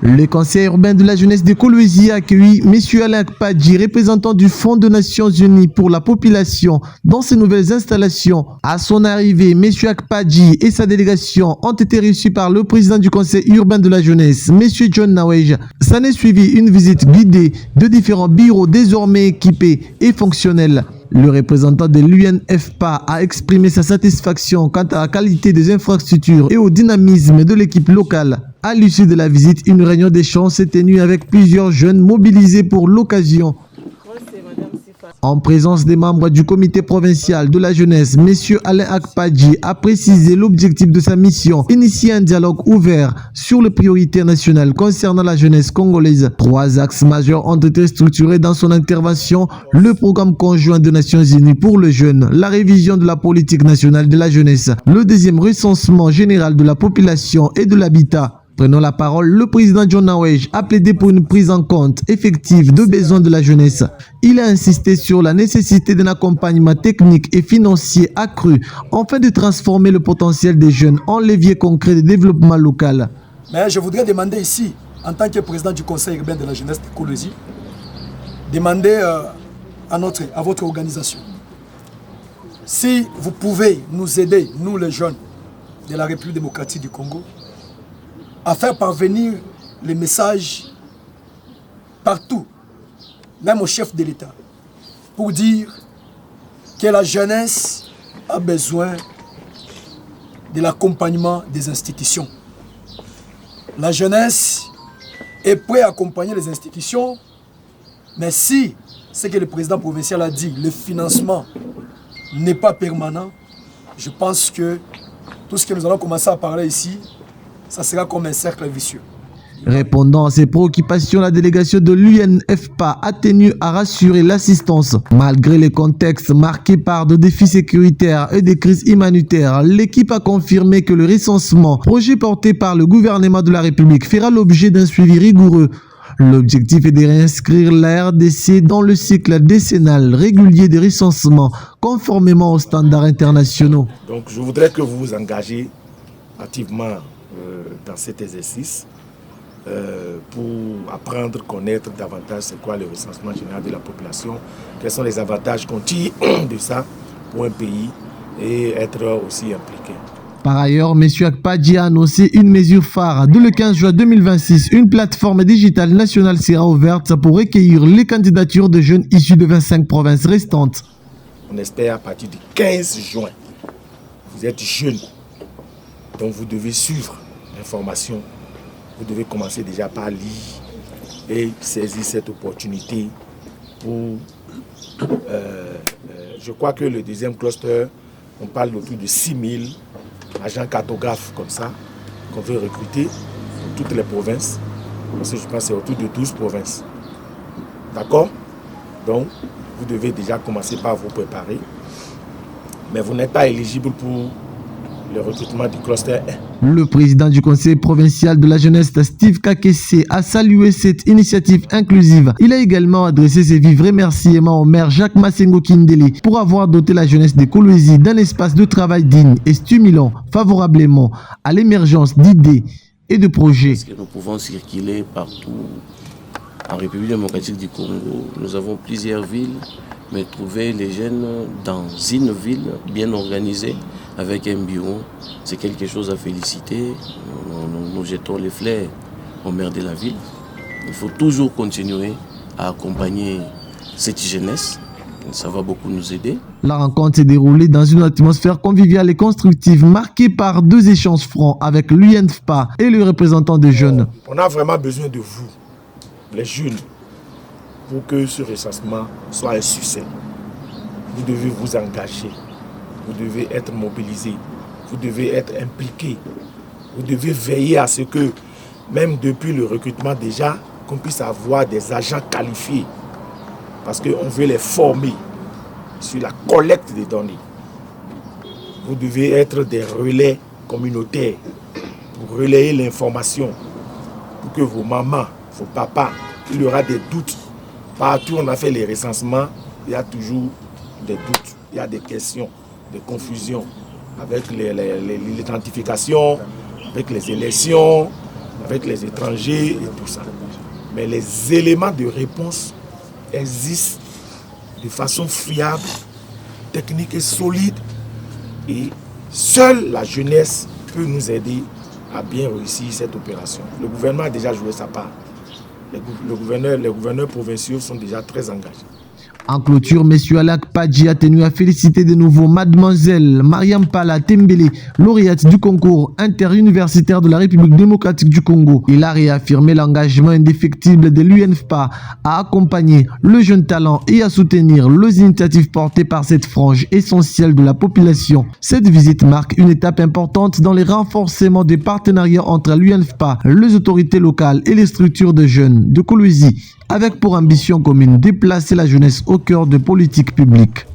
Le conseil urbain de la jeunesse de Kolwezi a accueilli M. Alain Akpadji, représentant du Fonds des Nations Unies pour la population, dans ses nouvelles installations. À son arrivée, M. Akpadji et sa délégation ont été reçus par le président du conseil urbain de la jeunesse, M. John Nawej. S'en est suivi une visite guidée de différents bureaux désormais équipés et fonctionnels. Le représentant de l'UNFPA a exprimé sa satisfaction quant à la qualité des infrastructures et au dynamisme de l'équipe locale. À l'issue de la visite, une réunion d'échange s'est tenue avec plusieurs jeunes mobilisés pour l'occasion. En présence des membres du comité provincial de la jeunesse, M. Alain Akpadji a précisé l'objectif de sa mission, initier un dialogue ouvert sur les priorités nationales concernant la jeunesse congolaise. 3 axes majeurs ont été structurés dans son intervention: le programme conjoint des Nations Unies pour le jeune, la révision de la politique nationale de la jeunesse, le deuxième recensement général de la population et de l'habitat. Prenant la parole, le président John Nawej a plaidé pour une prise en compte effective des besoins de la jeunesse. Il a insisté sur la nécessité d'un accompagnement technique et financier accru afin de transformer le potentiel des jeunes en levier concret de développement local. Mais je voudrais demander ici, en tant que président du conseil urbain de la jeunesse de Kolwezi, demander à votre organisation si vous pouvez nous aider, nous les jeunes de la République démocratique du Congo, à faire parvenir les messages partout, même au chef de l'État, pour dire que la jeunesse a besoin de l'accompagnement des institutions. La jeunesse est prête à accompagner les institutions, mais si ce que le président provincial a dit, le financement n'est pas permanent, je pense que tout ce que nous allons commencer à parler ici, ça sera comme un cercle vicieux. Répondant à ces préoccupations, la délégation de l'UNFPA a tenu à rassurer l'assistance. Malgré les contextes marqués par des défis sécuritaires et des crises humanitaires, l'équipe a confirmé que le recensement, projet porté par le gouvernement de la République, fera l'objet d'un suivi rigoureux. L'objectif est de réinscrire la RDC dans le cycle décennal régulier de recensement, conformément aux standards internationaux. Donc je voudrais que vous vous engagez activement dans cet exercice pour apprendre, connaître davantage c'est quoi le recensement général de la population, quels sont les avantages qu'on tire de ça pour un pays et être aussi impliqué. Par ailleurs, M. Akpadji a annoncé une mesure phare. Dès le 15 juin 2026, une plateforme digitale nationale sera ouverte pour recueillir les candidatures de jeunes issus de 25 provinces restantes. On espère à partir du 15 juin. Vous êtes jeune, donc vous devez suivre l'information. Vous devez commencer déjà par lire et saisir cette opportunité pour... je crois que le deuxième cluster, on parle autour de 6000 agents cartographes comme ça, qu'on veut recruter pour toutes les provinces. Parce que je pense que c'est autour de 12 provinces. D'accord? Donc, vous devez déjà commencer par vous préparer. Mais vous n'êtes pas éligible pour le recrutement du cluster 1. Le président du conseil provincial de la jeunesse, Steve Kakese, a salué cette initiative inclusive. Il a également adressé ses vifs remerciements au maire Jacques Massengo Kindeli pour avoir doté la jeunesse de Kolwezi d'un espace de travail digne et stimulant favorablement à l'émergence d'idées et de projets. Parce que nous pouvons circuler partout en République démocratique du Congo. Nous avons plusieurs villes, mais trouver les jeunes dans une ville bien organisée, avec un bureau, c'est quelque chose à féliciter. Nous jetons les fleurs au maire de la ville. Il faut toujours continuer à accompagner cette jeunesse. Ça va beaucoup nous aider. La rencontre s'est déroulée dans une atmosphère conviviale et constructive, marquée par 2 échanges francs avec l'UNFPA et le représentant des jeunes. On a vraiment besoin de vous, les jeunes, pour que ce recensement soit un succès. Vous devez vous engager. Vous devez être mobilisé, vous devez être impliqué, vous devez veiller à ce que, même depuis le recrutement déjà, qu'on puisse avoir des agents qualifiés. Parce qu'on veut les former sur la collecte des données. Vous devez être des relais communautaires pour relayer l'information, pour que vos mamans, vos papas, il y aura des doutes. Partout où on a fait les recensements, il y a toujours des doutes, il y a des questions, de confusion avec l'identification, avec les élections, avec les étrangers et tout ça. Mais les éléments de réponse existent de façon fiable, technique et solide. Et seule la jeunesse peut nous aider à bien réussir cette opération. Le gouvernement a déjà joué sa part. Les gouverneurs provinciaux sont déjà très engagés. En clôture, M. Alak Padji a tenu à féliciter de nouveau Mademoiselle Mariam Pala Tembele, lauréate du concours interuniversitaire de la République démocratique du Congo. Il a réaffirmé l'engagement indéfectible de l'UNFPA à accompagner le jeune talent et à soutenir les initiatives portées par cette frange essentielle de la population. Cette visite marque une étape importante dans les renforcements des partenariats entre l'UNFPA, les autorités locales et les structures de jeunes de Kolwezi, avec pour ambition commune déplacer la jeunesse au cœur de politiques publiques.